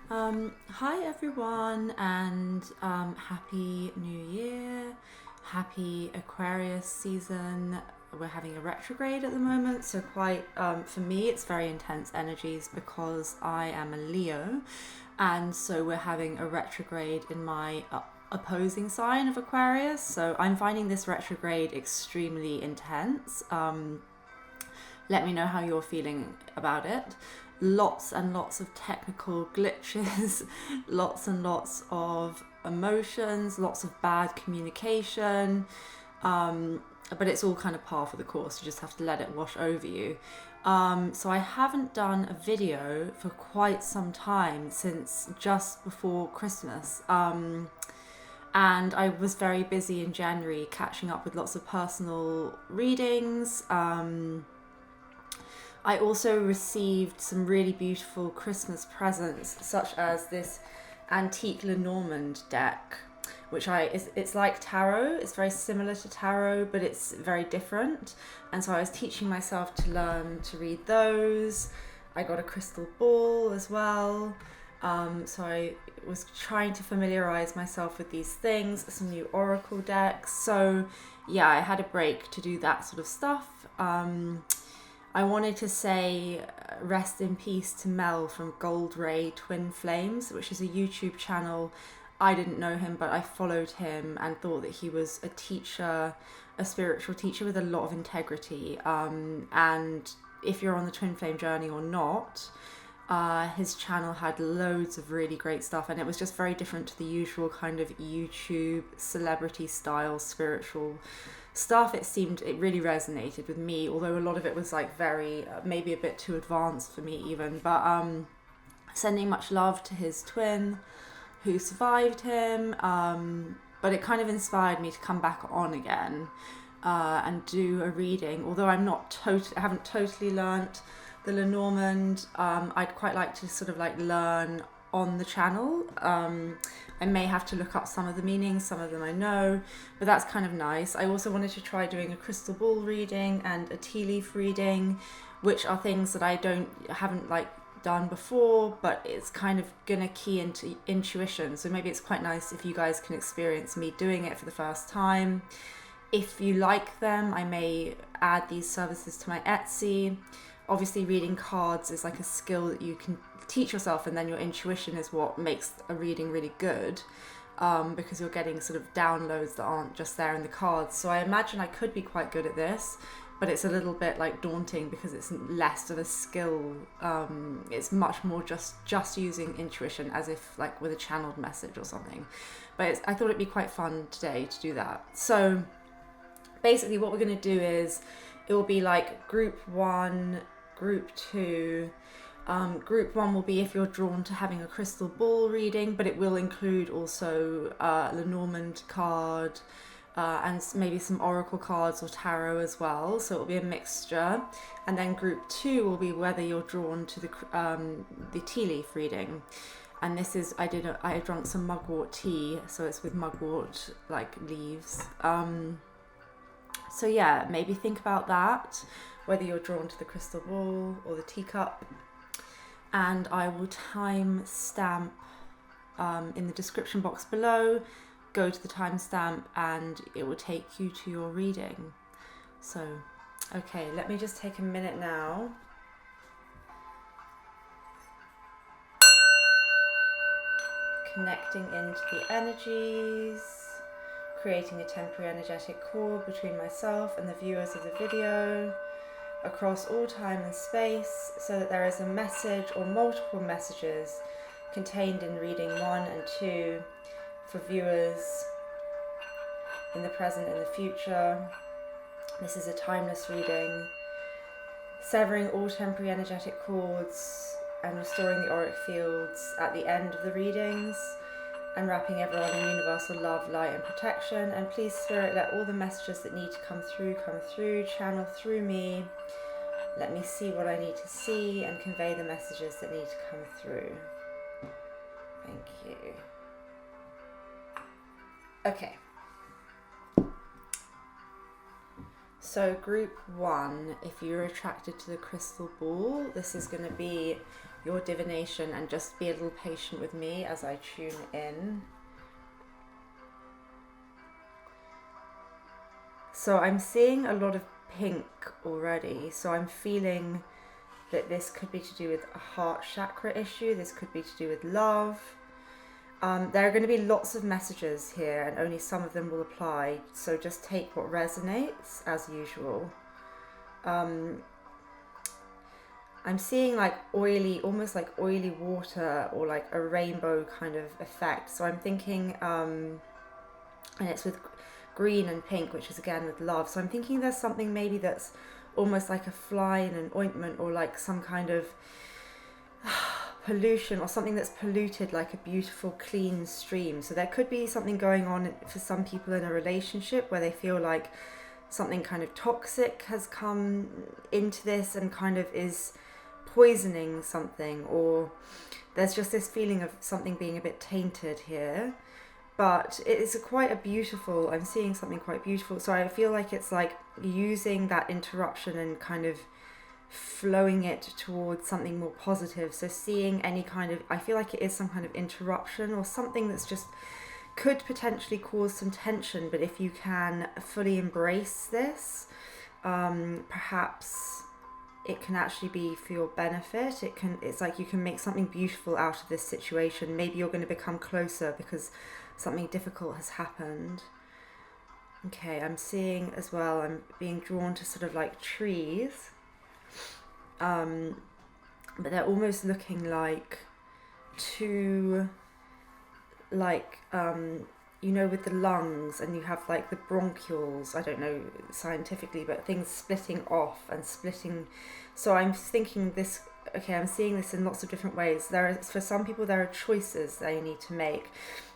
Hi everyone, and happy new year, happy Aquarius season. We're having a retrograde at the moment, so quite for me it's very intense energies because I am a Leo, and so we're having a retrograde in my opposing sign of Aquarius, so I'm finding this retrograde extremely intense. Let me know how you're feeling about it. Lots and lots of technical glitches, lots and lots of emotions, lots of bad communication. But it's all kind of par for the course. You just have to let it wash over you. So I haven't done a video for quite some time, since just before Christmas. And I was very busy in January catching up with lots of personal readings. I also received some really beautiful Christmas presents, such as this antique LENORMAND deck, which it's like tarot. It's very similar to tarot, but it's very different. And so I was teaching myself to learn to read those. I got a crystal ball as well. So I was trying to familiarize myself with these things, some new oracle decks. So yeah, I had a break to do that sort of stuff. I wanted to say rest in peace to Mel from Gold Ray Twin Flames, which is a YouTube channel. I didn't know him, but I followed him and thought that he was a teacher, a spiritual teacher with a lot of integrity. And if you're on the Twin Flame journey or not, his channel had loads of really great stuff, and it was just very different to the usual kind of YouTube celebrity style spiritual stuff. It really resonated with me, although a lot of it was like very maybe a bit too advanced for me even. But sending much love to his twin who survived him, but it kind of inspired me to come back on again and do a reading. Although I haven't totally learnt the LENORMAND, I'd quite like to sort of like learn on the channel. I may have to look up some of the meanings, some of them I know, but that's kind of nice. I also wanted to try doing a crystal ball reading and a tea leaf reading, which are things that I haven't like done before, but it's kind of gonna key into intuition. So maybe it's quite nice if you guys can experience me doing it for the first time. If you like them, I may add these services to my Etsy. Obviously, reading cards is like a skill that you can teach yourself, and then your intuition is what makes a reading really good, because you're getting sort of downloads that aren't just there in the cards. So I imagine I could be quite good at this, but it's a little bit like daunting because it's less of a skill. It's much more just using intuition, as if like with a channeled message or something. But I thought it'd be quite fun today to do that. So basically what we're going to do is it will be like group 1, group 2. Group 1 will be if you're drawn to having a crystal ball reading, but it will include also LENORMAND card and maybe some oracle cards or tarot as well. So it will be a mixture. And then group 2 will be whether you're drawn to the tea leaf reading. And this is I drank some mugwort tea, so it's with mugwort like leaves. So yeah, maybe think about that, whether you're drawn to the crystal ball or the teacup. And I will timestamp in the description box below. Go to the timestamp and it will take you to your reading. So, okay, let me just take a minute now. Connecting into the energies, creating a temporary energetic cord between myself and the viewers of the video, across all time and space, so that there is a message or multiple messages contained in reading 1 and 2 for viewers in the present and the future. This is a timeless reading, severing all temporary energetic cords and restoring the auric fields at the end of the readings, and wrapping everyone in universal love, light and protection. And please, Spirit, let all the messages that need to come through, channel through me. Let me see what I need to see and convey the messages that need to come through. Thank you. Okay. So group 1, if you're attracted to the crystal ball, this is going to be your divination, and just be a little patient with me as I tune in. So I'm seeing a lot of pink already, so I'm feeling that this could be to do with a heart chakra issue, this could be to do with love. There are going to be lots of messages here, and only some of them will apply, so just take what resonates as usual. I'm seeing like oily, almost like oily water, or like a rainbow kind of effect. So I'm thinking, and it's with green and pink, which is again with love. So I'm thinking there's something maybe that's almost like a fly in an ointment, or like some kind of pollution, or something that's polluted like a beautiful clean stream. So there could be something going on for some people in a relationship where they feel like something kind of toxic has come into this and kind of is poisoning something, or there's just this feeling of something being a bit tainted here. But it is quite a beautiful, I'm seeing something quite beautiful. So I feel like it's like using that interruption and kind of flowing it towards something more positive. So seeing any kind of, I feel like it is some kind of interruption or something that's just could potentially cause some tension, but if you can fully embrace this, perhaps it can actually be for your benefit. It's like you can make something beautiful out of this situation. Maybe you're going to become closer because something difficult has happened. Okay, I'm seeing as well, I'm being drawn to sort of like trees. But they're almost looking like two, like, you know, with the lungs, and you have like the bronchioles, I don't know scientifically, but things splitting off and splitting. So I'm thinking this, okay, I'm seeing this in lots of different ways. For some people, there are choices they need to make.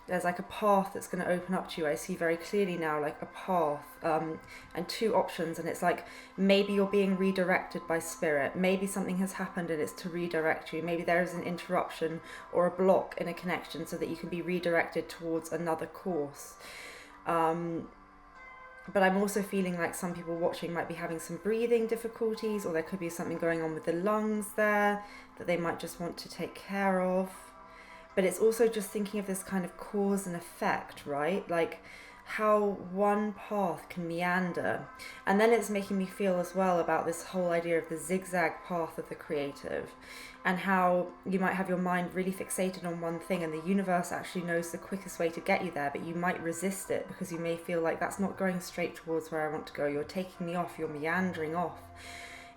There's like a path that's going to open up to you. I see very clearly now, like a path, and two options. And it's like, maybe you're being redirected by spirit. Maybe something has happened and it's to redirect you. Maybe there is an interruption or a block in a connection so that you can be redirected towards another course. But I'm also feeling like some people watching might be having some breathing difficulties, or there could be something going on with the lungs there that they might just want to take care of. But it's also just thinking of this kind of cause and effect, right? Like how one path can meander. And then it's making me feel as well about this whole idea of the zigzag path of the creative, and how you might have your mind really fixated on one thing and the universe actually knows the quickest way to get you there, but you might resist it because you may feel like that's not going straight towards where I want to go. You're taking me off, you're meandering off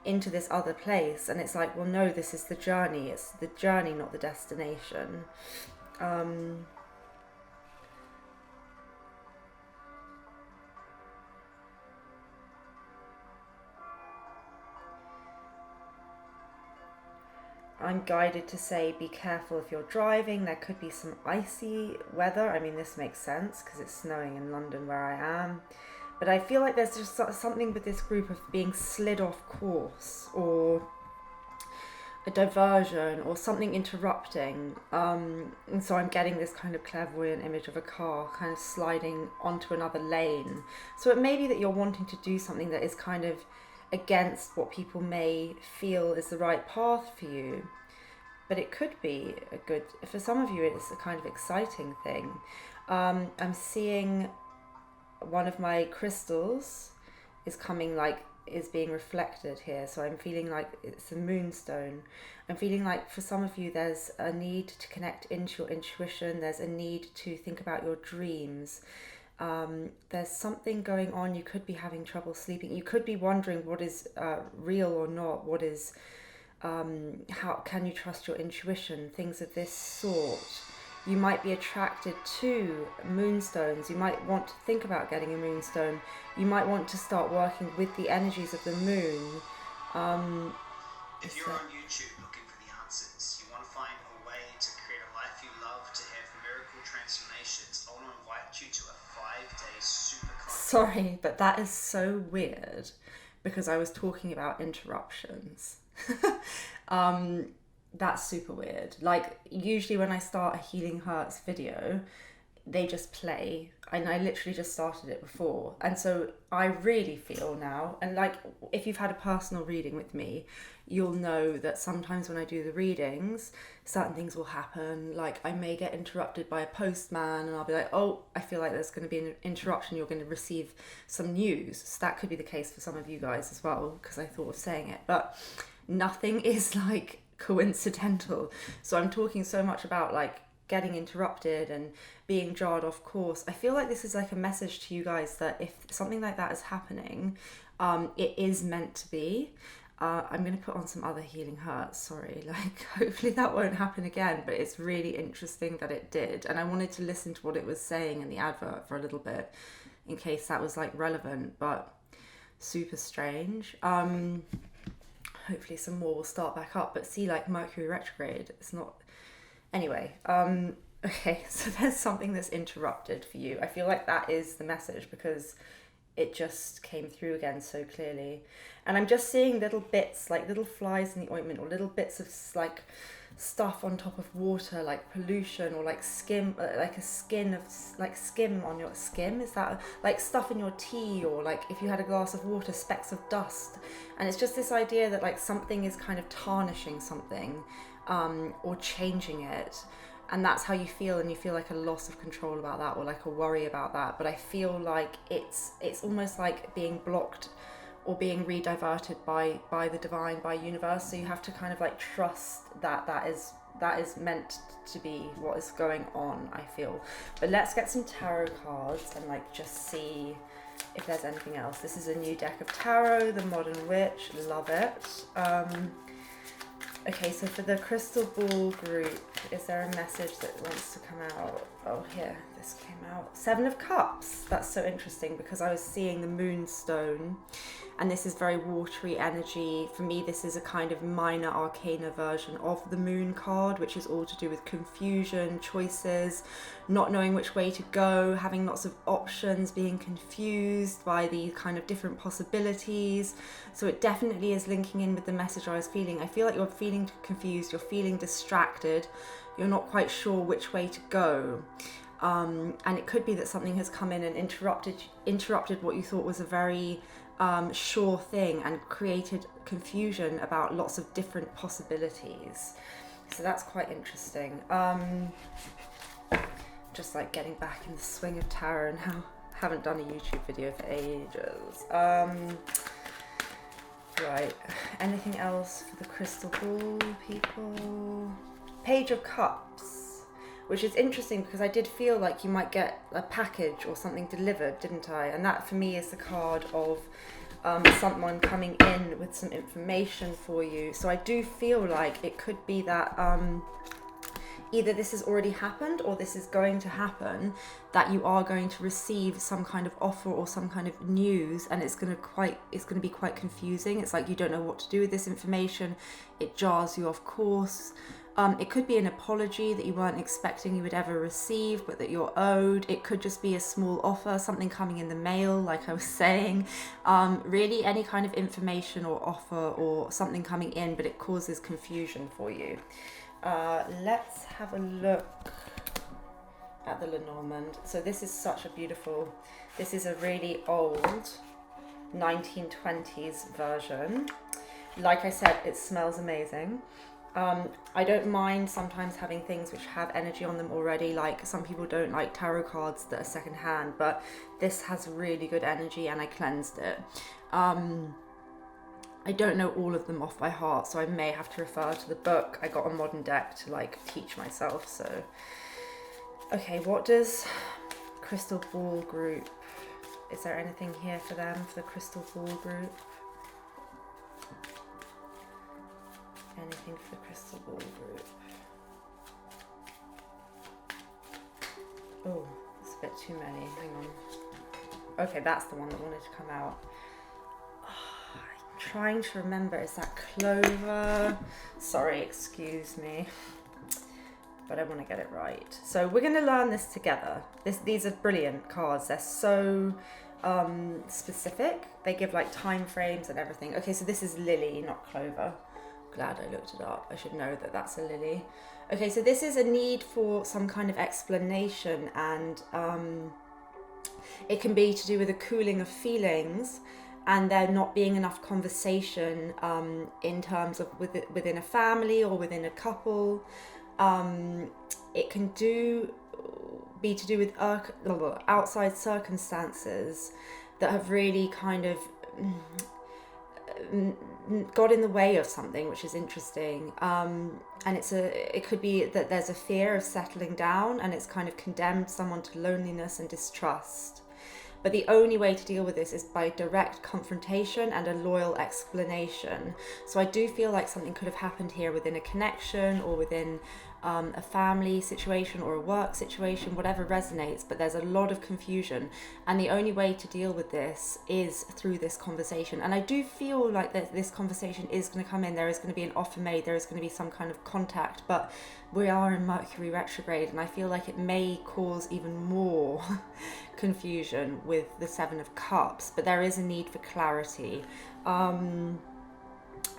into this other place, and it's like, well, no, this is the journey. It's the journey, not the destination. I'm guided to say, be careful if you're driving. There could be some icy weather. I mean, this makes sense because it's snowing in London where I am. But I feel like there's just something with this group of being slid off course, or a diversion, or something interrupting. And so I'm getting this kind of clairvoyant image of a car kind of sliding onto another lane. So it may be that you're wanting to do something that is kind of against what people may feel is the right path for you. But it could be a good, for some of you it's a kind of exciting thing. I'm seeing one of my crystals is coming, like, is being reflected here. So I'm feeling like it's a moonstone. I'm feeling like for some of you there's a need to connect into your intuition. There's a need to think about your dreams. There's something going on. You could be having trouble sleeping. You could be wondering what is real or not. What is, how can you trust your intuition? Things of this sort. You might be attracted to moonstones. You might want to think about getting a moonstone. You might want to start working with the energies of the moon. If you're on YouTube looking for the answers, you want to find a way to create a life you love, to have miracle transformations, I want to invite you to a 5-day super content. Sorry, but that is so weird because I was talking about interruptions. That's super weird. Like, usually when I start a Healing Hurts video, they just play, and I literally just started it before, and so I really feel now, and like if you've had a personal reading with me, you'll know that sometimes when I do the readings, certain things will happen. Like I may get interrupted by a postman, and I'll be like, oh, I feel like there's going to be an interruption, you're going to receive some news. So that could be the case for some of you guys as well, because I thought of saying it, but nothing is like coincidental. So I'm talking so much about like getting interrupted and being jarred off course. I feel like this is like a message to you guys that if something like that is happening, it is meant to be. I'm going to put on some other healing hurts, sorry, like hopefully that won't happen again, but it's really interesting that it did, and I wanted to listen to what it was saying in the advert for a little bit in case that was like relevant, but super strange. Hopefully some more will start back up, but see, like Mercury retrograde, it's not. Anyway, okay, so there's something that's interrupted for you. I feel like that is the message because it just came through again so clearly. And I'm just seeing little bits, like little flies in the ointment, or little bits of like stuff on top of water, like pollution, or like skim, like a skin of, like skim on your skin. Is that like stuff in your tea, or like if you had a glass of water, specks of dust. And it's just this idea that like something is kind of tarnishing something, or changing it, and that's how you feel, and you feel like a loss of control about that, or like a worry about that. But I feel like it's almost like being blocked or being rediverted by the divine, by universe. So you have to kind of like trust that that is meant to be what is going on, I feel. But let's get some tarot cards and like just see if there's anything else. This is a new deck of tarot, the Modern Witch, love it. Okay, so for the crystal ball group, is there a message that wants to come out? Oh, here, this came out. 7 of Cups. That's so interesting because I was seeing the Moonstone, and this is very watery energy. For me, this is a kind of minor arcana version of the Moon card, which is all to do with confusion, choices, not knowing which way to go, having lots of options, being confused by the kind of different possibilities. So it definitely is linking in with the message I was feeling. I feel like you're feeling confused, you're feeling distracted, you're not quite sure which way to go. And it could be that something has come in and interrupted what you thought was a very sure thing, and created confusion about lots of different possibilities. So that's quite interesting. Just like getting back in the swing of tarot now. Haven't done a YouTube video for ages. Right, anything else for the crystal ball people? Page of Cups, which is interesting because I did feel like you might get a package or something delivered, didn't I? And that for me is the card of someone coming in with some information for you. So I do feel like it could be that either this has already happened or this is going to happen, that you are going to receive some kind of offer or some kind of news, and it's going to be quite confusing. It's like you don't know what to do with this information. It jars you off course. It could be an apology that you weren't expecting you would ever receive, but that you're owed. It could just be a small offer, something coming in the mail, like I was saying. Really any kind of information or offer or something coming in, but it causes confusion for you. Let's have a look at the LENORMAND. So this is such a beautiful, this is a really old 1920s version. Like I said, it smells amazing. I don't mind sometimes having things which have energy on them already. Like some people don't like tarot cards that are secondhand, but this has really good energy and I cleansed it. I don't know all of them off by heart, so I may have to refer to the book. I got a modern deck to like teach myself, so. Okay, what does Crystal Ball Group, is there anything here for them, for the Crystal Ball Group? Anything for the Crystal Ball Group? Oh, it's a bit too many, hang on. Okay, that's the one that wanted to come out. Trying to remember, is that clover? Sorry, excuse me, but I want to get it right. So we're going to learn this together. These are brilliant cards. They're so specific. They give like time frames and everything. Okay, so this is lily, not clover. glad I looked it up. I should know that that's a lily. Okay, so this is a need for some kind of explanation, and it can be to do with a cooling of feelings and there not being enough conversation in terms of within a family or within a couple. It can be to do with outside circumstances that have really kind of got in the way of something, which is interesting. And it could be that there's a fear of settling down, and it's kind of condemned someone to loneliness and distrust. But the only way to deal with this is by direct confrontation and a loyal explanation. So I do feel like something could have happened here within a connection or within a family situation or a work situation, whatever resonates, but there's a lot of confusion. And the only way to deal with this is through this conversation. And I do feel like that this conversation is going to come in. There is going to be an offer made. There is going to be some kind of contact, but we are in Mercury retrograde, and I feel like it may cause even more confusion with the Seven of Cups, but there is a need for clarity.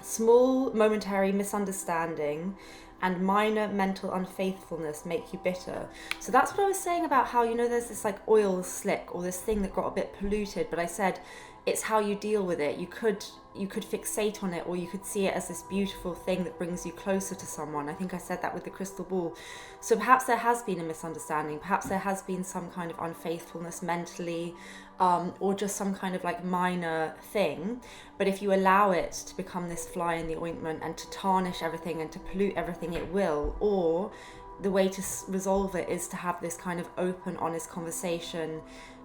Small momentary misunderstanding and minor mental unfaithfulness make you bitter. So that's what I was saying about how, there's this like oil slick or this thing that got a bit polluted, but I said it's how you deal with it. You could fixate on it, or you could see it as this beautiful thing that brings you closer to someone. I think I said that with the crystal ball. So perhaps there has been a misunderstanding, perhaps there has been some kind of unfaithfulness mentally, or just some kind of like minor thing. But if you allow it to become this fly in the ointment and to tarnish everything and to pollute everything, it will. Or the way to resolve it is to have this kind of open, honest conversation,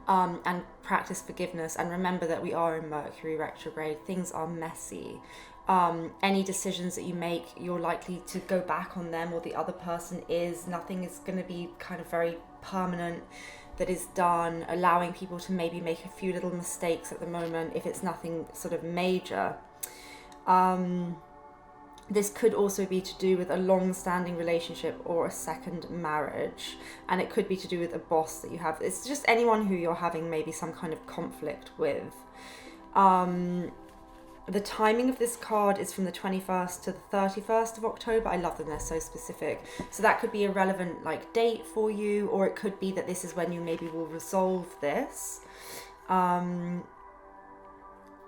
and practice forgiveness, and remember that we are in Mercury retrograde. Things are messy. Any decisions that you make, you're likely to go back on them, or the other person is. Nothing is going to be kind of very permanent that is done. Allowing people to maybe make a few little mistakes at the moment, if it's nothing sort of major. This could also be to do with a long-standing relationship or a second marriage, and it could be to do with a boss that you have. It's just anyone who you're having maybe some kind of conflict with. The timing of this card is from the 21st to the 31st of October. I love them, they're so specific. So that could be a relevant like date for you, or it could be that this is when you maybe will resolve this.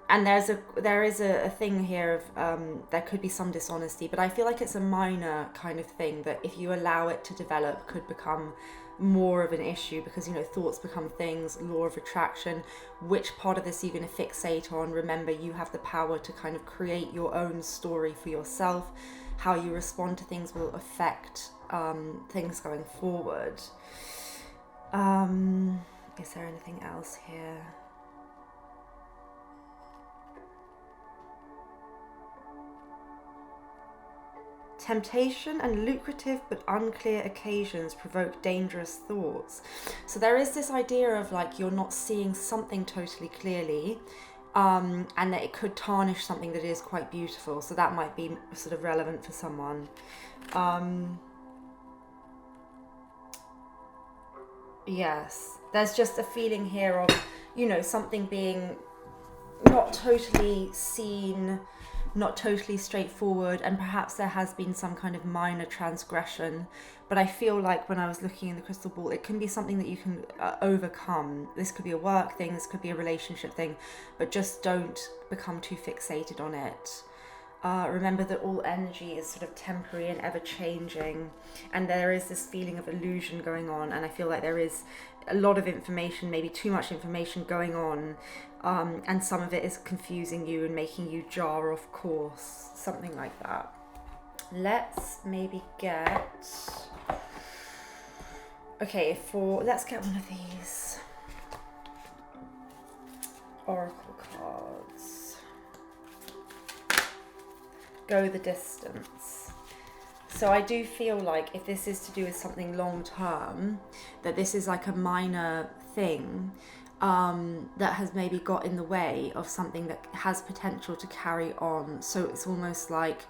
And there is a thing here of there could be some dishonesty, but I feel like it's a minor kind of thing that if you allow it to develop could become more of an issue, because thoughts become things, law of attraction. Which part of this are you going to fixate on? Remember, you have the power to kind of create your own story for yourself. How you respond to things will affect things going forward. Is there anything else here? Temptation and lucrative but unclear occasions provoke dangerous thoughts. So there is this idea of like you're not seeing something totally clearly, and that it could tarnish something that is quite beautiful. So that might be sort of relevant for someone. Yes, there's just a feeling here of, something being not totally seen, not totally straightforward, and perhaps there has been some kind of minor transgression. But I feel like when I was looking in the crystal ball, it can be something that you can overcome. This could be a work thing, this could be a relationship thing, but just don't become too fixated on it. Remember that all energy is sort of temporary and ever changing, and there is this feeling of illusion going on, and I feel like there is a lot of information, maybe too much information going on, and some of it is confusing you and making you jar off course, something like that. Let's maybe get, let's get one of these oracle cards. Go the distance. So I do feel like if this is to do with something long term, that this is like a minor thing that has maybe got in the way of something that has potential to carry on. So it's almost like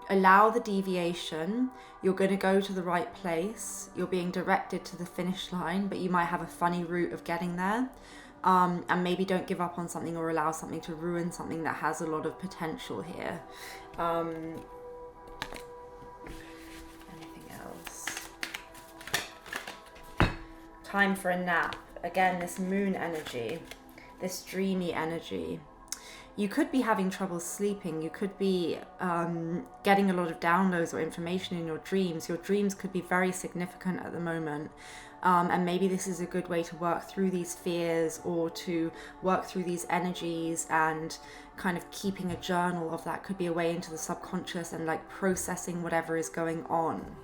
allow the deviation. You're going to go to the right place. You're being directed to the finish line, but you might have a funny route of getting there. and maybe don't give up on something or allow something to ruin something that has a lot of potential here. Anything else? Time for a nap. Again, this moon energy, this dreamy energy. You could be having trouble sleeping. You could be getting a lot of downloads or information in your dreams. Your dreams could be very significant at the moment. And maybe this is a good way to work through these fears or to work through these energies, and kind of keeping a journal of that could be a way into the subconscious and like processing whatever is going on.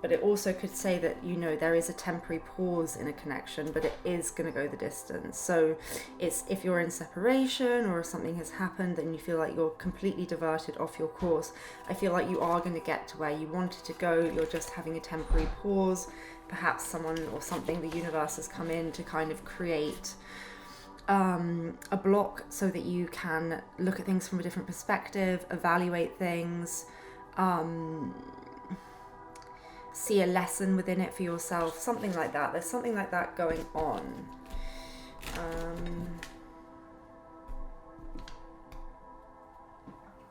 But it also could say that, you know, there is a temporary pause in a connection, but it is going to go the distance. So it's, if you're in separation or if something has happened and you feel like you're completely diverted off your course, I feel like you are going to get to where you wanted to go. You're just having a temporary pause. Perhaps someone or something, the universe has come in to kind of create a block so that you can look at things from a different perspective, evaluate things, see a lesson within it for yourself, something like that. There's something like that going on.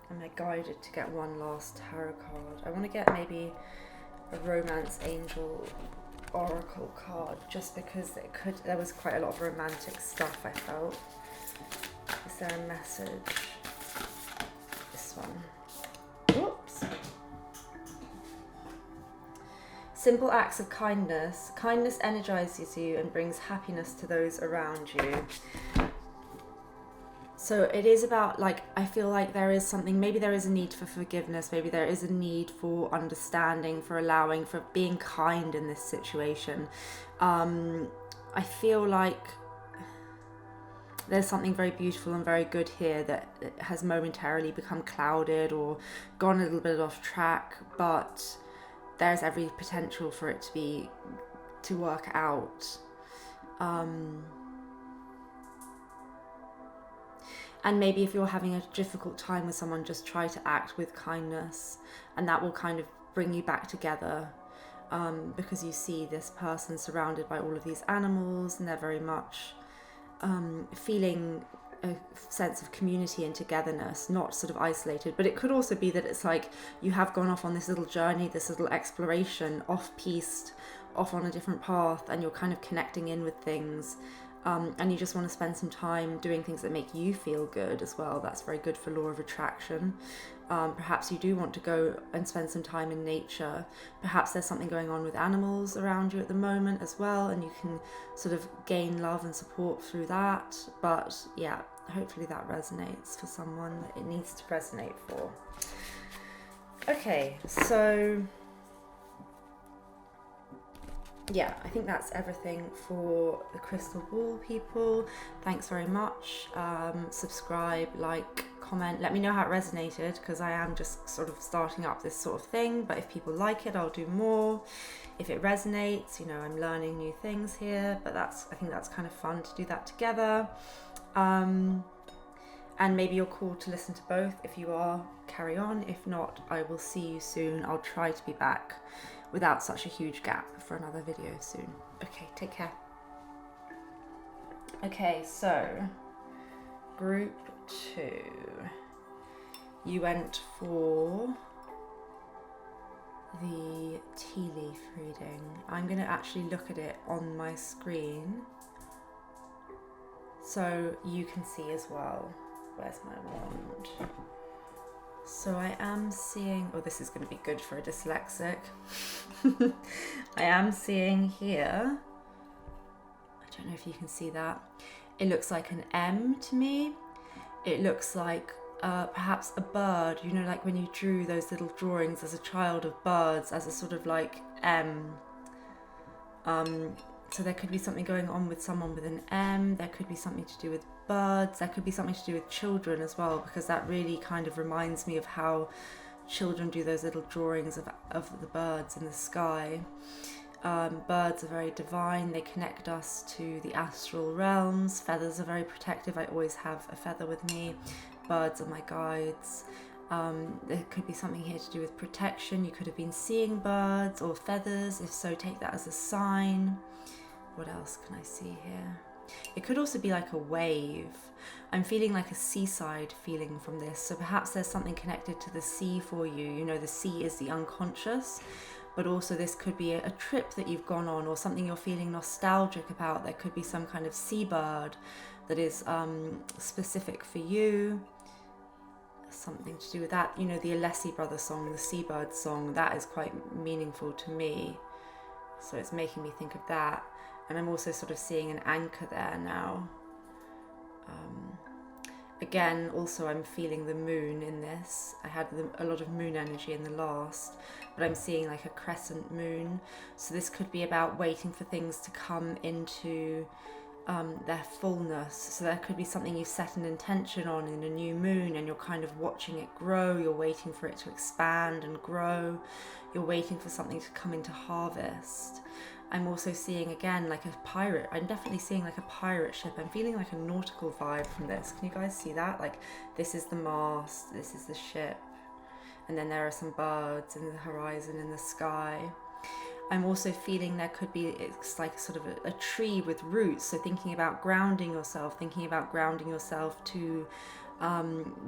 Am I guided to get one last tarot card? I want to get maybe a romance angel oracle card, just because it could, there was quite a lot of romantic stuff I felt. Is there a message? This one. Whoops. Simple acts of kindness. Kindness energizes you and brings happiness to those around you. So it is about, like, I feel like there is something, maybe there is a need for forgiveness, maybe there is a need for understanding, for allowing, for being kind in this situation. I feel like there's something very beautiful and very good here that has momentarily become clouded or gone a little bit off track, but there's every potential for it to work out. And maybe if you're having a difficult time with someone, just try to act with kindness, and that will kind of bring you back together, because you see this person surrounded by all of these animals, and they're very much feeling a sense of community and togetherness, not sort of isolated. But it could also be that it's like you have gone off on this little journey, this little exploration, off-piste, off on a different path, and you're kind of connecting in with things. And you just want to spend some time doing things that make you feel good as well. That's very good for law of attraction. Perhaps you do want to go and spend some time in nature. Perhaps there's something going on with animals around you at the moment as well, and you can sort of gain love and support through that. But yeah, hopefully that resonates for someone that it needs to resonate for. Okay, so yeah, I think that's everything for the crystal ball, people. Thanks very much. Subscribe, like, comment. Let me know how it resonated, because I am just sort of starting up this sort of thing. But if people like it, I'll do more. If it resonates, you know, I'm learning new things here. But I think that's kind of fun to do that together. And maybe you're called to listen to both. If you are, carry on. If not, I will see you soon. I'll try to be back without such a huge gap for another video soon. Okay, take care. Okay, so group 2, you went for the tea leaf reading. I'm going to actually look at it on my screen so you can see as well. Where's my wand? So I am seeing, oh, this is going to be good for a dyslexic. I am seeing here, I don't know if you can see that, it looks like an M to me. It looks like perhaps a bird, you know, like when you drew those little drawings as a child of birds as a sort of like M. So there could be something going on with someone with an M. There could be something to do with birds. There could be something to do with children as well, because that really kind of reminds me of how children do those little drawings of the birds in the sky. Birds are very divine. They connect us to the astral realms. Feathers are very protective. I always have a feather with me. Birds are my guides. There could be something here to do with protection. You could have been seeing birds or feathers. If so, take that as a sign. What else can I see here? It could also be like a wave. I'm feeling like a seaside feeling from this. So perhaps there's something connected to the sea for you. You know, the sea is the unconscious, but also this could be a trip that you've gone on, or something you're feeling nostalgic about. There could be some kind of seabird that is specific for you. Something to do with that. You know, the Alessi Brothers song, the Seabird song, that is quite meaningful to me. So it's making me think of that. And I'm also sort of seeing an anchor there now. Again, also I'm feeling the moon in this. I had a lot of moon energy in the last, but I'm seeing like a crescent moon. So this could be about waiting for things to come into their fullness. So there could be something you've set an intention on in a new moon, and you're kind of watching it grow. You're waiting for it to expand and grow. You're waiting for something to come into harvest. I'm also seeing again like a pirate. I'm definitely seeing like a pirate ship. I'm feeling like a nautical vibe from this. Can you guys see that? Like, this is the mast, this is the ship, and then there are some birds in the horizon in the sky. I'm also feeling there could be, it's like sort of a tree with roots. So thinking about grounding yourself to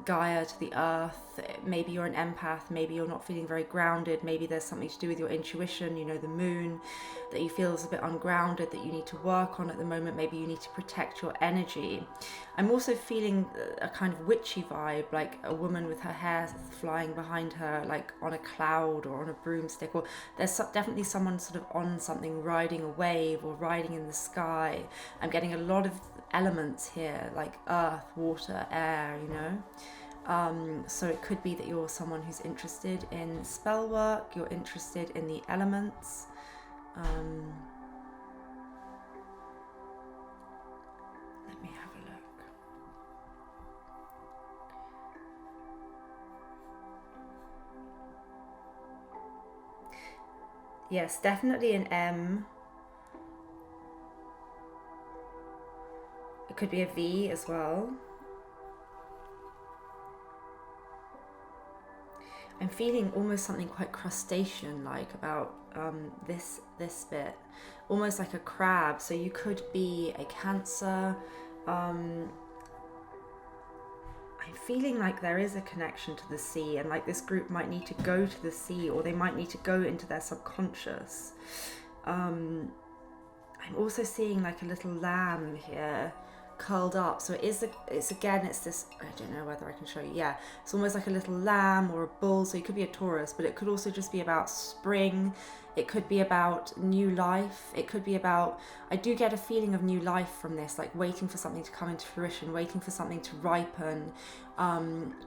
Gaia, to the earth. Maybe you're an empath, maybe you're not feeling very grounded, maybe there's something to do with your intuition, you know, the moon, that you feel is a bit ungrounded, that you need to work on at the moment. Maybe you need to protect your energy. I'm also feeling a kind of witchy vibe, like a woman with her hair flying behind her, like on a cloud or on a broomstick, or there's definitely someone sort of on something, riding a wave or riding in the sky. I'm getting a lot of elements here, like earth, water, air, you know. So it could be that you're someone who's interested in spell work, you're interested in the elements. Let me have a look. Yes, definitely an M. It could be a V as well. I'm feeling almost something quite crustacean-like about this bit, almost like a crab. So you could be a Cancer. I'm feeling like there is a connection to the sea, and like this group might need to go to the sea, or they might need to go into their subconscious. I'm also seeing like a little lamb here, curled up. So it's this, I don't know whether I can show you. Yeah, it's almost like a little lamb or a bull. So it could be a Taurus, but it could also just be about spring. It could be about new life. It could be about, I do get a feeling of new life from this, like waiting for something to come into fruition, waiting for something to ripen.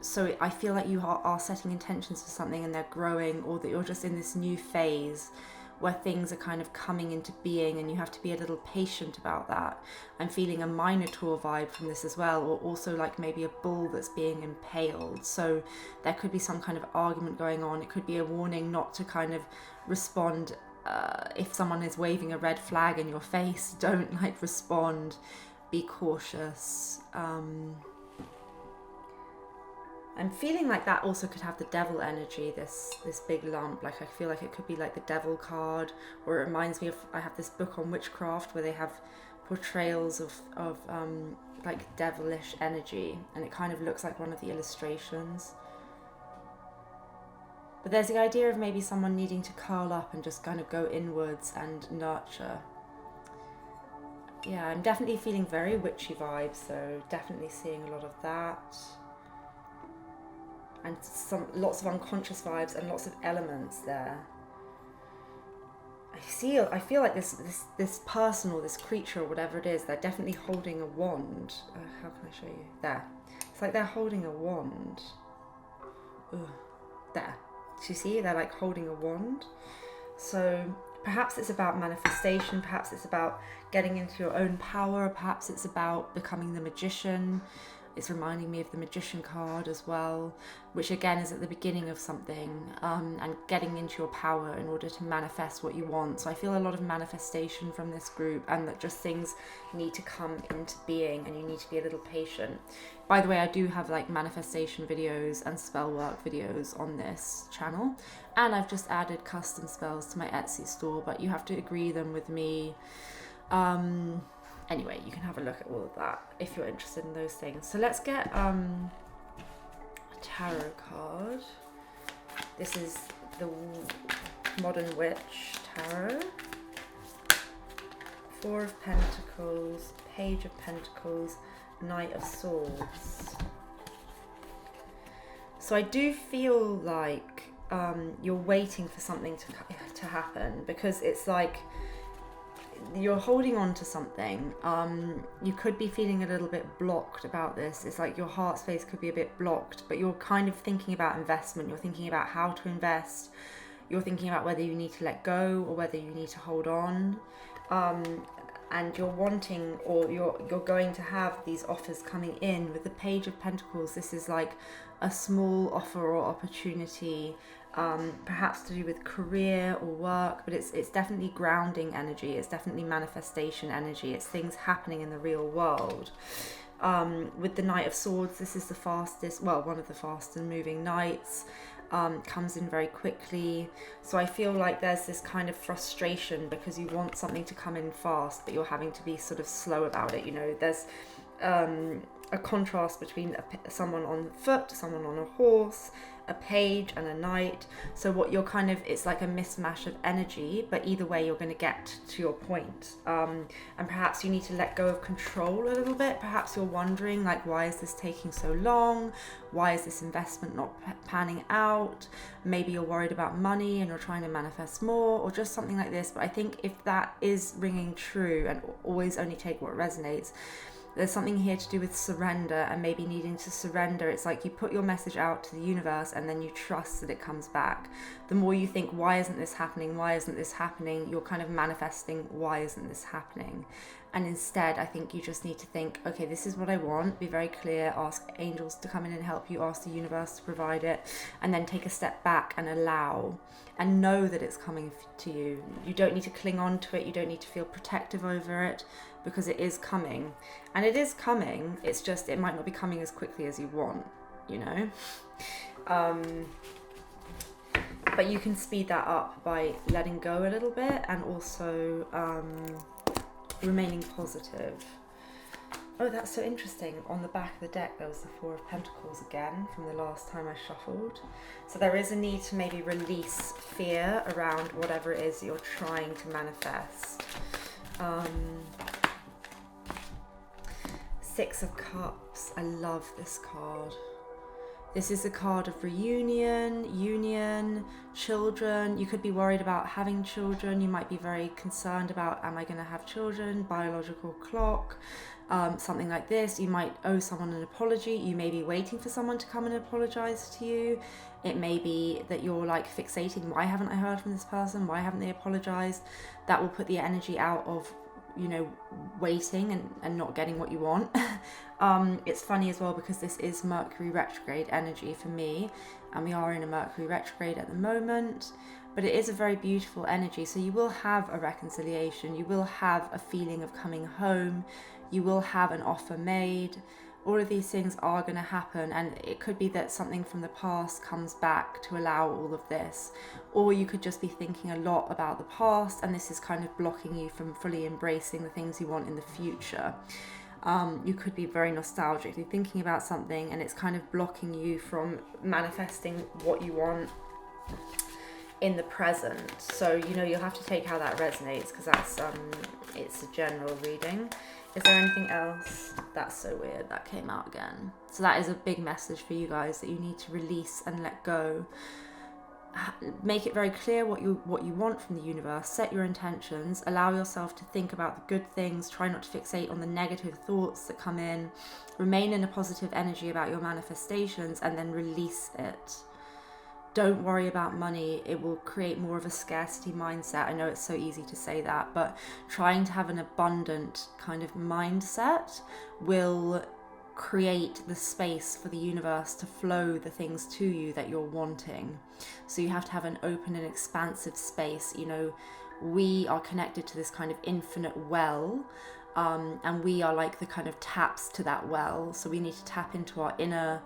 So I feel like you are setting intentions for something and they're growing, or that you're just in this new phase where things are kind of coming into being, and you have to be a little patient about that. I'm feeling a Minotaur vibe from this as well, or also like maybe a bull that's being impaled. So there could be some kind of argument going on. It could be a warning not to kind of respond. If someone is waving a red flag in your face, don't like respond. Be cautious. I'm feeling like that also could have the devil energy, this big lump. Like I feel like it could be like the devil card, or it reminds me of, I have this book on witchcraft where they have portrayals of like devilish energy, and it kind of looks like one of the illustrations. But there's the idea of maybe someone needing to curl up and just kind of go inwards and nurture. Yeah, I'm definitely feeling very witchy vibes, so definitely seeing a lot of that. And lots of unconscious vibes and lots of elements there. I feel like this person or this creature or whatever it is, they're definitely holding a wand. How can I show you? There. It's like they're holding a wand. Ugh. There. Do you see? They're like holding a wand. So perhaps it's about manifestation. Perhaps it's about getting into your own power. Perhaps it's about becoming the magician. It's reminding me of the Magician card as well, which again is at the beginning of something, and getting into your power in order to manifest what you want. So I feel a lot of manifestation from this group, and that just things need to come into being, and you need to be a little patient. By the way, I do have like manifestation videos and spell work videos on this channel, and I've just added custom spells to my Etsy store, but you have to agree them with me. Anyway, you can have a look at all of that if you're interested in those things. So let's get a tarot card. This is the Modern Witch Tarot. Four of Pentacles, Page of Pentacles, Knight of Swords. So I do feel like you're waiting for something to happen, because it's like you're holding on to something. You could be feeling a little bit blocked about this. It's like your heart space could be a bit blocked, but you're kind of thinking about investment. You're thinking about how to invest. You're thinking about whether you need to let go or whether you need to hold on. And you're wanting, or you're going to have these offers coming in. With the Page of Pentacles, this is like a small offer or opportunity, perhaps to do with career or work, but it's definitely grounding energy. It's definitely manifestation energy. It's things happening in the real world. With the Knight of Swords, this is the fastest, well, one of the fastest moving knights. Comes in very quickly. So I feel like there's this kind of frustration because you want something to come in fast, but you're having to be sort of slow about it. You know, there's a contrast between someone on foot, someone on a horse, a page and a knight. So what you're kind of, it's like a mismatch of energy, but either way you're going to get to your point. And perhaps you need to let go of control a little bit. Perhaps you're wondering, like, why is this taking so long? Why is this investment not panning out? Maybe you're worried about money and you're trying to manifest more, or just something like this. But I think if that is ringing true, and always only take what resonates, there's something here to do with surrender and maybe needing to surrender. It's like you put your message out to the universe and then you trust that it comes back. The more you think, why isn't this happening? Why isn't this happening? You're kind of manifesting, why isn't this happening? And instead, I think you just need to think, okay, this is what I want. Be very clear, ask angels to come in and help you, ask the universe to provide it, and then take a step back and allow and know that it's coming to you. You don't need to cling on to it. You don't need to feel protective over it, because it is coming. And it is coming. It's just, it might not be coming as quickly as you want, you know? But you can speed that up by letting go a little bit, and also remaining positive. Oh, that's so interesting. On the back of the deck, there was the Four of Pentacles again from the last time I shuffled. So there is a need to maybe release fear around whatever it is that you're trying to manifest. Six of Cups. I love this card. This is a card of reunion, union, children. You could be worried about having children. You might be very concerned about, am I going to have children? Biological clock, something like this. You might owe someone an apology. You may be waiting for someone to come and apologize to you. It may be that you're like fixating, why haven't I heard from this person? Why haven't they apologized? That will put the energy out of, you know, waiting and not getting what you want. It's funny as well because this is Mercury retrograde energy for me, and we are in a Mercury retrograde at the moment, but it is a very beautiful energy. So you will have a reconciliation, you will have a feeling of coming home, you will have an offer made. All of these things are going to happen, and it could be that something from the past comes back to allow all of this, or you could just be thinking a lot about the past, and this is kind of blocking you from fully embracing the things you want in the future. You could be very nostalgically thinking about something, and it's kind of blocking you from manifesting what you want in the present. So, you know, you'll have to take how that resonates, because that's it's a general reading. Is there anything else? That's so weird, that came out again. So that is a big message for you guys, that you need to release and let go. Make it very clear what you want from the universe. Set your intentions. Allow yourself to think about the good things. Try not to fixate on the negative thoughts that come in. Remain in a positive energy about your manifestations, and then release it. Don't worry about money. It will create more of a scarcity mindset. I know it's so easy to say that, but trying to have an abundant kind of mindset will create the space for the universe to flow the things to you that you're wanting. So you have to have an open and expansive space. You know, we are connected to this kind of infinite well, and we are like the kind of taps to that well. So we need to tap into our inner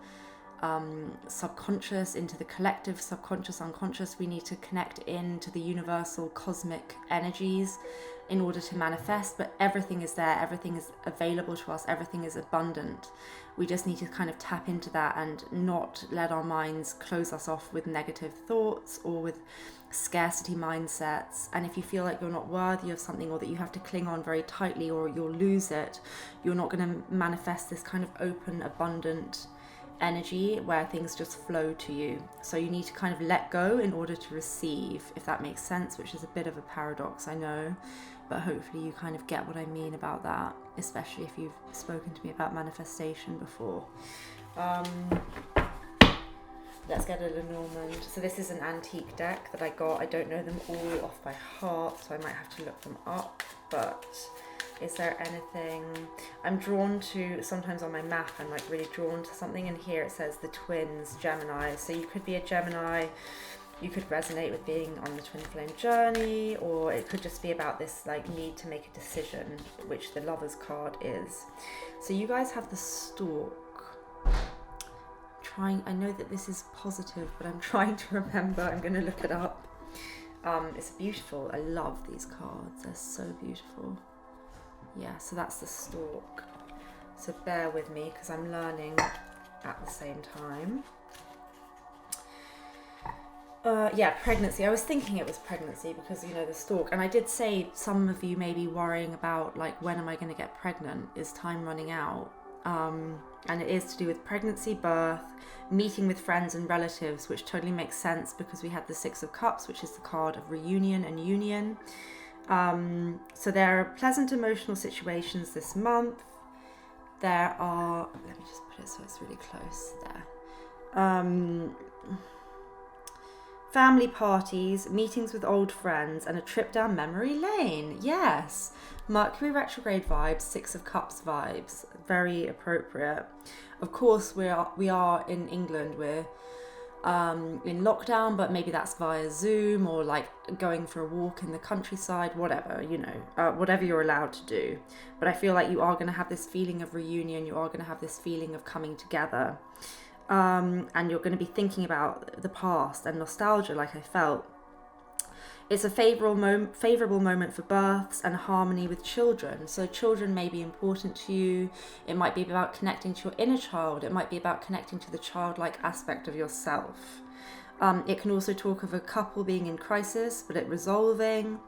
subconscious, into the collective subconscious, unconscious. We need to connect into the universal cosmic energies in order to manifest, but everything is there, everything is available to us, everything is abundant. We just need to kind of tap into that and not let our minds close us off with negative thoughts or with scarcity mindsets. And if you feel like you're not worthy of something, or that you have to cling on very tightly or you'll lose it, you're not going to manifest this kind of open, abundant energy where things just flow to you. So you need to kind of let go in order to receive, if that makes sense, which is a bit of a paradox, I know, but hopefully you kind of get what I mean about that, especially if you've spoken to me about manifestation before. Let's get a Lenormand. So this is an antique deck that I got. I don't know them all off by heart, so I might have to look them up, but is there anything I'm drawn to? Sometimes on my map I'm like really drawn to something, and here it says the twins, Gemini. So you could be a Gemini, you could resonate with being on the twin flame journey, or it could just be about this like need to make a decision, which the Lovers card is. So you guys have the Stork. I know that this is positive, but I'm trying to remember. I'm going to look it up. It's beautiful. I love these cards. They're so beautiful. Yeah, so that's the Stork. So bear with me because I'm learning at the same time. Yeah, pregnancy. I was thinking it was pregnancy because, you know, the Stork. And I did say some of you may be worrying about, like, when am I going to get pregnant? Is time running out? And it is to do with pregnancy, birth, meeting with friends and relatives, which totally makes sense because we had the Six of Cups, which is the card of reunion and union. So there are pleasant emotional situations this month. There are, let me just put it so it's really close there. Family parties, meetings with old friends, and a trip down memory lane. Yes. Mercury retrograde vibes, Six of Cups vibes. Very appropriate. Of course, we are in England. We're in lockdown, but maybe that's via Zoom or like going for a walk in the countryside, whatever, you know, whatever you're allowed to do. But I feel like you are going to have this feeling of reunion. You are going to have this feeling of coming together. And you're going to be thinking about the past and nostalgia like I felt. It's a favourable moment for births and harmony with children. So children may be important to you. It might be about connecting to your inner child. It might be about connecting to the childlike aspect of yourself. It can also talk of a couple being in crisis, but it resolving,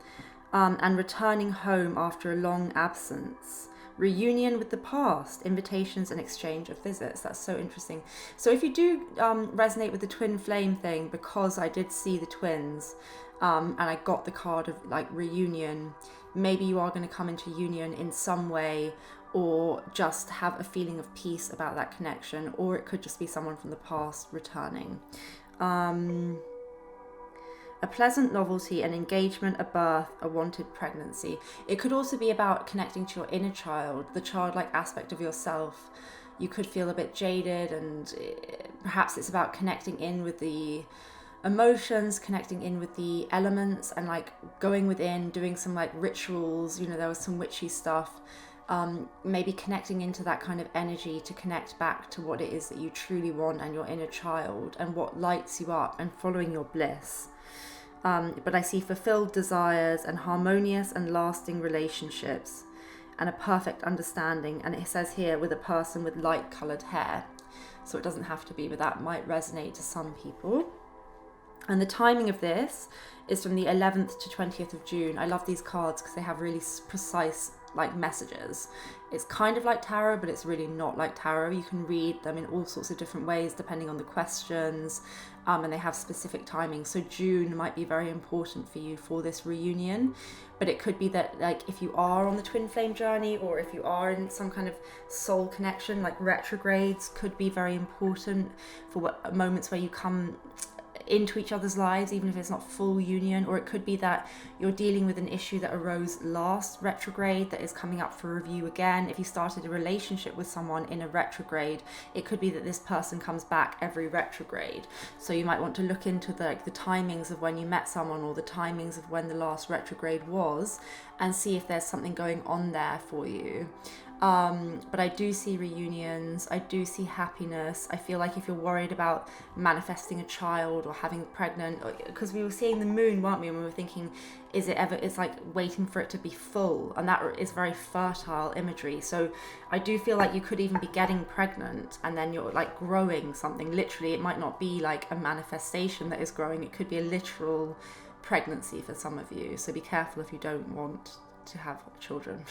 and returning home after a long absence. Reunion with the past, invitations and exchange of visits. That's so interesting. So if you do resonate with the twin flame thing, because I did see the twins, and I got the card of like reunion, maybe you are going to come into union in some way, or just have a feeling of peace about that connection, or it could just be someone from the past returning. A pleasant novelty, an engagement, a birth, a wanted pregnancy. It could also be about connecting to your inner child, the childlike aspect of yourself. You could feel a bit jaded, and perhaps it's about connecting in with the emotions, connecting in with the elements, and like going within, doing some like rituals. You know, there was some witchy stuff. Maybe connecting into that kind of energy to connect back to what it is that you truly want and your inner child and what lights you up, and following your bliss. But I see fulfilled desires and harmonious and lasting relationships and a perfect understanding. And it says here with a person with light coloured hair. So it doesn't have to be, but that might resonate to some people. And the timing of this is from the 11th to 20th of June. I love these cards because they have really precise like messages. It's kind of like tarot, but it's really not like tarot. You can read them in all sorts of different ways depending on the questions, and they have specific timing. So June might be very important for you for this reunion, but it could be that like if you are on the twin flame journey, or if you are in some kind of soul connection, like retrogrades could be very important for moments where you come into each other's lives, even if it's not full union. Or it could be that you're dealing with an issue that arose last retrograde that is coming up for review again. If you started a relationship with someone in a retrograde, it could be that this person comes back every retrograde. So you might want to look into the timings of when you met someone, or the timings of when the last retrograde was, and see if there's something going on there for you. But I do see reunions, I do see happiness. I feel like if you're worried about manifesting a child or having pregnant, because we were seeing the moon, weren't we, and we were thinking, is it ever, it's like waiting for it to be full, and that is very fertile imagery. So I do feel like you could even be getting pregnant and then you're like growing something. Literally, it might not be like a manifestation that is growing, it could be a literal pregnancy for some of you. So be careful if you don't want to have children.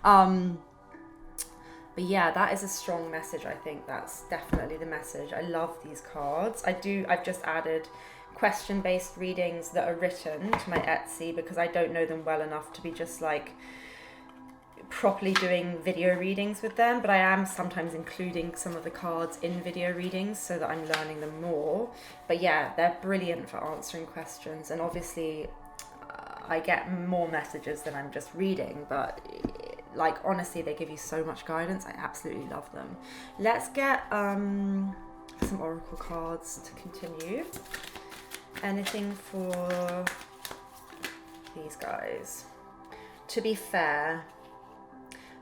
But yeah, that is a strong message. I think that's definitely the message. I love these cards. I've just added question-based readings that are written to my Etsy because I don't know them well enough to be just like properly doing video readings with them. But I am sometimes including some of the cards in video readings so that I'm learning them more. But yeah, they're brilliant for answering questions. And obviously I get more messages than I'm just reading, but like honestly they give you so much guidance. I absolutely love them. Let's get some oracle cards to continue. Anything for these guys. To be fair,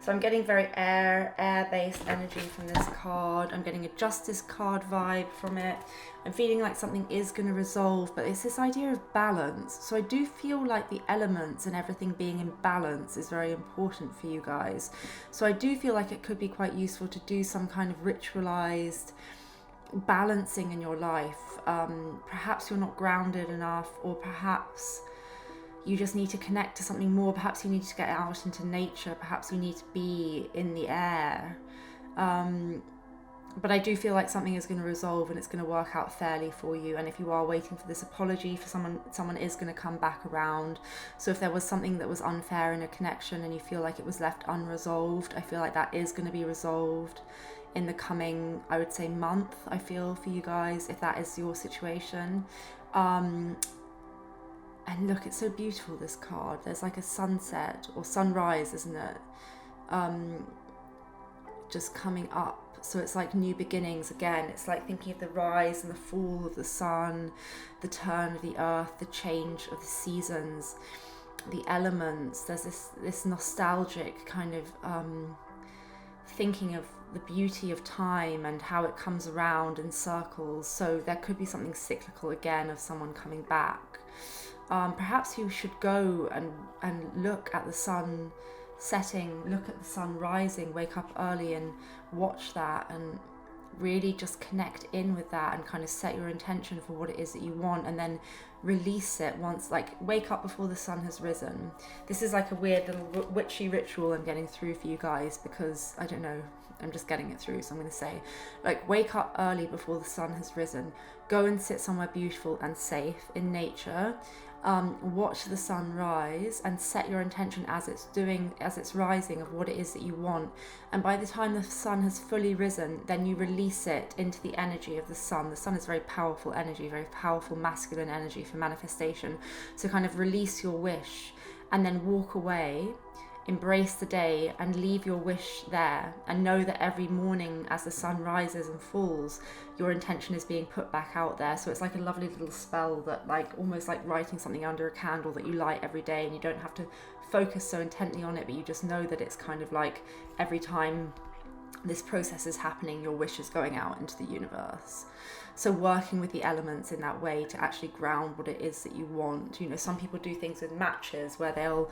so I'm getting very air-based energy from this card. I'm getting a justice card vibe from it. I'm feeling like something is going to resolve, but it's this idea of balance. So I do feel like the elements and everything being in balance is very important for you guys. So I do feel like it could be quite useful to do some kind of ritualized balancing in your life. Perhaps you're not grounded enough, or perhaps you just need to connect to something more. Perhaps you need to get out into nature. Perhaps you need to be in the air. But I do feel like something is going to resolve and it's going to work out fairly for you. And if you are waiting for this apology for someone is going to come back around. So if there was something that was unfair in a connection and you feel like it was left unresolved, I feel like that is going to be resolved in the coming, I would say, month, I feel, for you guys, if that is your situation. And look, it's so beautiful, this card. There's like a sunset or sunrise, isn't it? Just coming up. So it's like new beginnings again. It's like thinking of the rise and the fall of the sun, the turn of the earth, the change of the seasons, the elements. There's this nostalgic kind of thinking of the beauty of time and how it comes around in circles. So there could be something cyclical again of someone coming back. Perhaps you should go and look at the sun setting, look at the sun rising, wake up early and watch that and really just connect in with that and kind of set your intention for what it is that you want, and then release it once, like wake up before the sun has risen. This is like a weird little witchy ritual I'm getting through for you guys because I don't know, I'm just getting it through. So I'm going to say, like, wake up early before the sun has risen, go and sit somewhere beautiful and safe in nature. Watch the sun rise and set your intention as it's rising of what it is that you want. And by the time the sun has fully risen, then you release it into the energy of the sun. The sun is very powerful energy, very powerful masculine energy for manifestation. So kind of release your wish and then walk away, embrace the day and leave your wish there, and know that every morning as the sun rises and falls, your intention is being put back out there. So it's like a lovely little spell that, like, almost like writing something under a candle that you light every day, and you don't have to focus so intently on it, but you just know that it's kind of like every time this process is happening, your wish is going out into the universe. So working with the elements in that way to actually ground what it is that you want. You know, some people do things with matches where they'll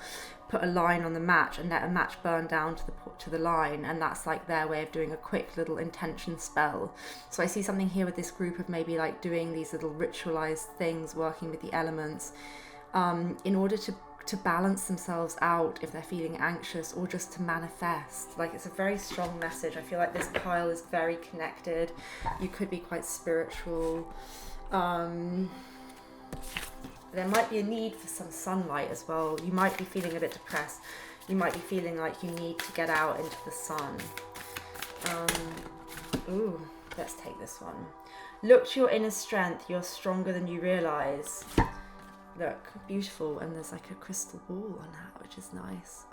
put a line on the match and let a match burn down to the line, and that's like their way of doing a quick little intention spell. So I see something here with this group of maybe like doing these little ritualized things, working with the elements in order to balance themselves out if they're feeling anxious, or just to manifest. Like, it's a very strong message. I feel like this pile is very connected. You could be quite spiritual. There might be a need for some sunlight as well. You might be feeling a bit depressed. You might be feeling like you need to get out into the sun. Ooh, let's take this one. Look to your inner strength. You're stronger than you realize. Look, beautiful, and there's like a crystal ball on that, which is nice.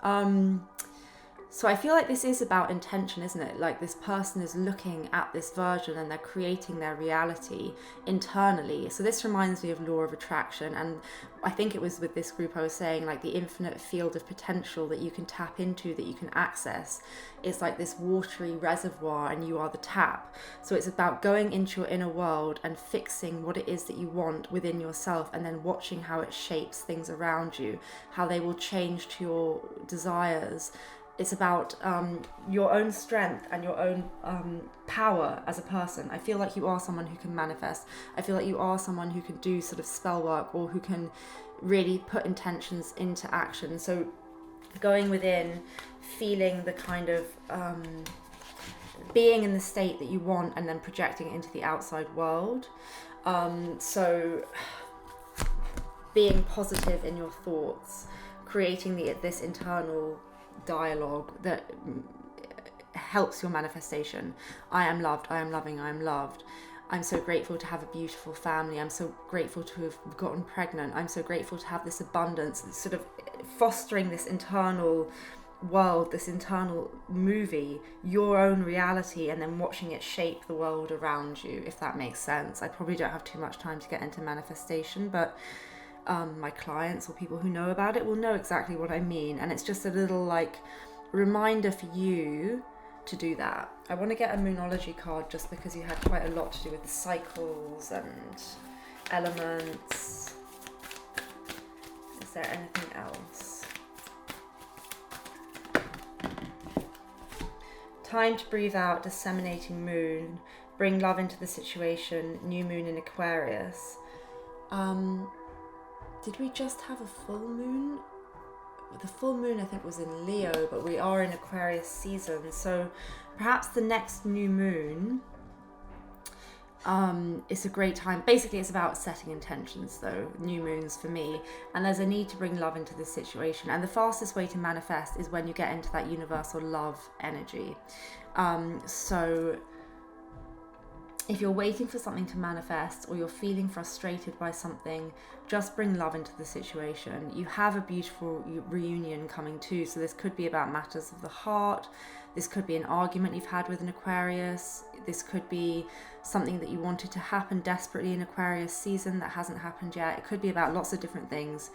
So I feel like this is about intention, isn't it? Like this person is looking at this version and they're creating their reality internally. So this reminds me of law of attraction. And I think it was with this group I was saying, like the infinite field of potential that you can tap into, that you can access. It's like this watery reservoir and you are the tap. So it's about going into your inner world and fixing what it is that you want within yourself, and then watching how it shapes things around you, how they will change to your desires. It's about your own strength and your own power as a person. I feel like you are someone who can manifest. I feel like you are someone who can do sort of spell work, or who can really put intentions into action. So going within, feeling the kind of being in the state that you want, and then projecting it into the outside world. So being positive in your thoughts, creating this internal dialogue that helps your manifestation. I am loved, I am loving, I am loved. I'm so grateful to have a beautiful family. I'm so grateful to have gotten pregnant. I'm so grateful to have this abundance. It's sort of fostering this internal world, this internal movie, your own reality, and then watching it shape the world around you, if that makes sense. I probably don't have too much time to get into manifestation, but my clients or people who know about it will know exactly what I mean. And it's just a little like reminder for you to do that. I want to get a moonology card just because you had quite a lot to do with the cycles and elements. Is there anything else? Time to breathe out, disseminating moon, bring love into the situation, new moon in Aquarius. Did we just have a full moon? The full moon I think was in Leo, but we are in Aquarius season, so perhaps the next new moon is a great time. Basically it's about setting intentions though, new moons for me, and there's a need to bring love into this situation, and the fastest way to manifest is when you get into that universal love energy. So if you're waiting for something to manifest, or you're feeling frustrated by something, just bring love into the situation. You have a beautiful reunion coming too, so this could be about matters of the heart. This could be an argument you've had with an Aquarius. This could be something that you wanted to happen desperately in Aquarius season that hasn't happened yet. It could be about lots of different things,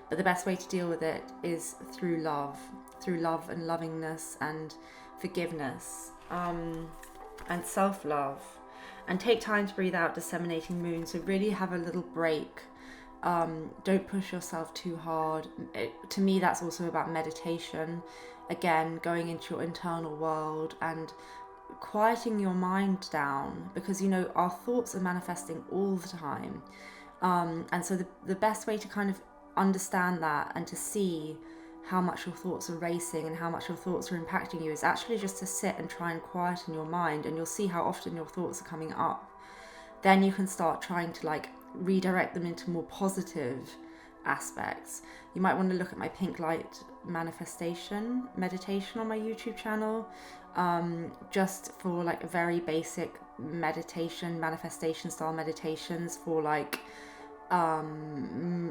but the best way to deal with it is through love and lovingness and forgiveness, and self-love. And take time to breathe out, disseminating moon. So really have a little break. Don't push yourself too hard. To me, that's also about meditation. Again, going into your internal world and quieting your mind down, because, you know, our thoughts are manifesting all the time. And so the best way to kind of understand that and to see how much your thoughts are racing and how much your thoughts are impacting you is actually just to sit and try and quieten your mind, and you'll see how often your thoughts are coming up. Then you can start trying to like redirect them into more positive aspects. You might want to look at my pink light manifestation meditation on my YouTube channel, just for like a very basic meditation, manifestation style meditations for like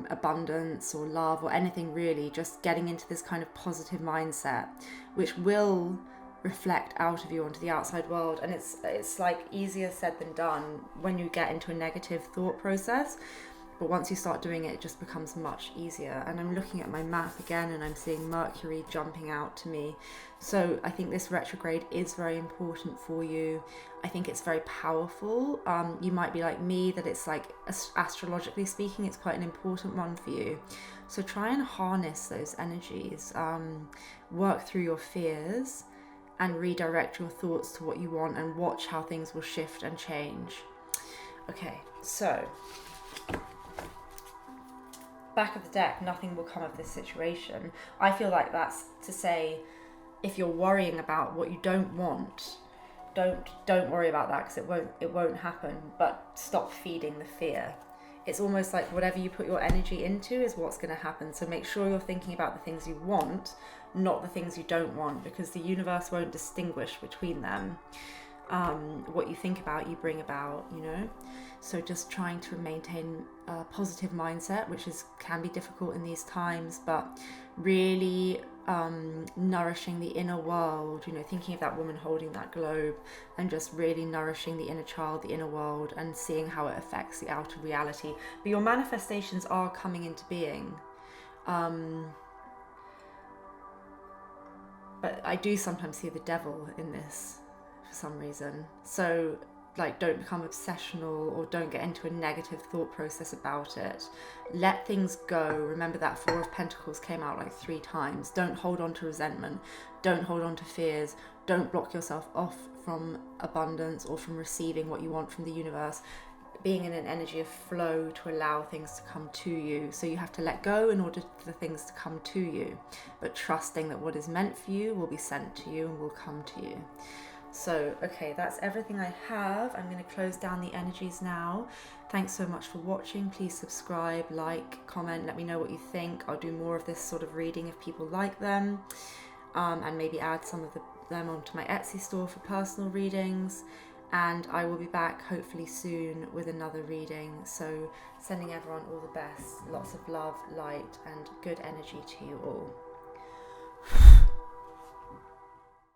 abundance or love or anything really, just getting into this kind of positive mindset, which will reflect out of you onto the outside world. And it's like easier said than done when you get into a negative thought process, but once you start doing it, it just becomes much easier. And I'm looking at my map again and I'm seeing Mercury jumping out to me. So I think this retrograde is very important for you. I think it's very powerful. You might be like me, that it's like astrologically speaking, it's quite an important one for you. So try and harness those energies, work through your fears and redirect your thoughts to what you want, and watch how things will shift and change. Okay, so back of the deck, nothing will come of this situation. I feel like that's to say, if you're worrying about what you don't want, don't worry about that, because it won't happen. But stop feeding the fear. It's almost like whatever you put your energy into is what's going to happen. So make sure you're thinking about the things you want, not the things you don't want, because the universe won't distinguish between them. What you think about, you bring about, you know. So just trying to maintain a positive mindset, which can be difficult in these times, but really nourishing the inner world, you know, thinking of that woman holding that globe and just really nourishing the inner child, the inner world, and seeing how it affects the outer reality. But your manifestations are coming into being. But I do sometimes see the devil in this for some reason. So, like, don't become obsessional or don't get into a negative thought process about it. Let things go. Remember that Four of Pentacles came out like 3 times. Don't hold on to resentment. Don't hold on to fears. Don't block yourself off from abundance or from receiving what you want from the universe. Being in an energy of flow to allow things to come to you. So you have to let go in order for things to come to you, but trusting that what is meant for you will be sent to you and will come to you. So, okay, that's everything I have. I'm going to close down the energies now. Thanks so much for watching. Please subscribe, like, comment, let me know what you think. I'll do more of this sort of reading if people like them, and maybe add some of them onto my Etsy store for personal readings. And I will be back hopefully soon with another reading. So sending everyone all the best, lots of love, light, and good energy to you all.